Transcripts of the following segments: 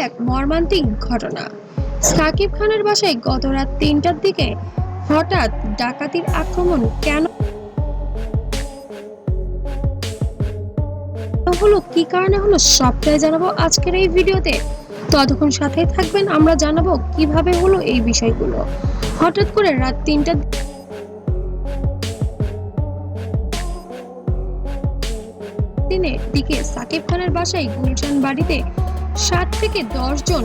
এক মর্মান্তিক ঘটনা। সাকিব খানের বাসায় গত রাত ৩টার দিকে হঠাৎ ডাকাতির আক্রমণ কেন হলো, কি কারণে হলো, সবটাই জানাবো আজকের এই ভিডিওতে। ততক্ষণ সাথেই থাকবেন, আমরা জানাবো কিভাবে হলো এই বিষয়গুলো। হঠাৎ করে রাত ৩টার দিকে সাকিব খানের বাসায় গুলশান বাড়িতে ৭ থেকে ১০ জন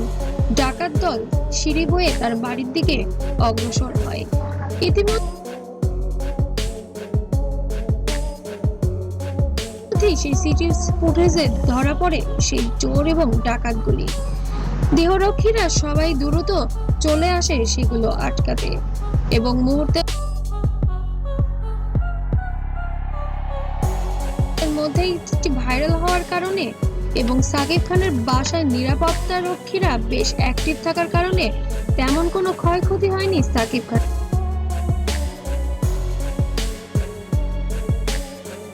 ডাকাত দল সিঁড়ি বয়ে তার বাড়ির দিকে অগ্রসর হয়। ইতিমধ্যেই সেই সিটির ফুটেজে ধরা পড়ে সেই চোর এবং ডাকাতগুলি। দেহরক্ষীরা সবাই দ্রুত চলে আসে সেগুলো আটকাতে এবং মুহূর্তের মধ্যেই ভাইরাল হওয়ার কারণে এবং সাকিব খানের বাসায় নিরাপত্তা রক্ষীরা বেশ অ্যাক্টিভ থাকার কারণে তেমন কোনো ক্ষয়ক্ষতি হয়নি সাকিব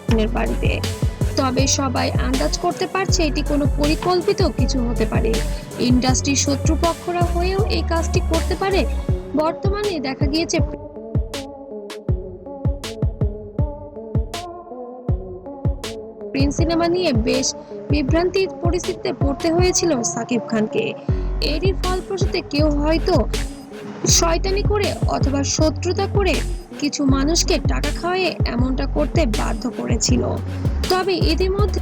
খানের বাড়িতে। তবে সবাই আন্দাজ করতে পারছে এটি কোনো পরিকল্পিত কিছু হতে পারে। ইন্ডাস্ট্রির শত্রুপক্ষরা হয়েও এই কাজটি করতে পারে। বর্তমানে দেখা গিয়েছে প্রিন্স সিনেমা নিয়ে বেশ বিভ্রান্তির পরিস্থিতিতে পড়তে হয়েছিল সাকিব খানকে। এরই ফলপ্রসূতে কেউ হয়তো শয়তানি করে অথবা শত্রুতা করে কিছু মানুষকে টাকা খাওয়ায়ে এমনটা করতে বাধ্য করেছিল। তবে ইতিমধ্যে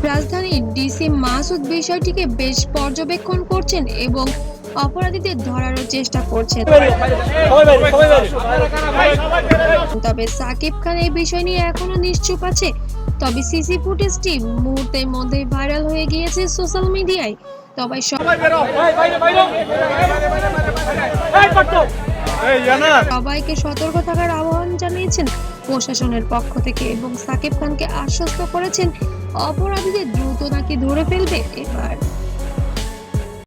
রাজধানীর ডিসি মাসুদ বিষয়টিকে বেশ পর্যবেক্ষণ করছেন এবং অপরাধীদের ধরারও চেষ্টা করছেন। তবে সাকিব খান এই বিষয় নিয়ে এখনো নিশ্চুপ আছে। তবে সিসি ফুটেজটি মুহূর্তের মধ্যেই ভাইরাল হয়ে গিয়েছে সোশ্যাল মিডিয়ায়। তবে সবাইকে সতর্ক থাকার আহ্বান জানিয়েছেন প্রশাসনের পক্ষ থেকে এবং সাকিব খানকে আশ্বস্ত করেছেন অপরাধীদের দ্রুত নাকি ধরে ফেলবে এবার।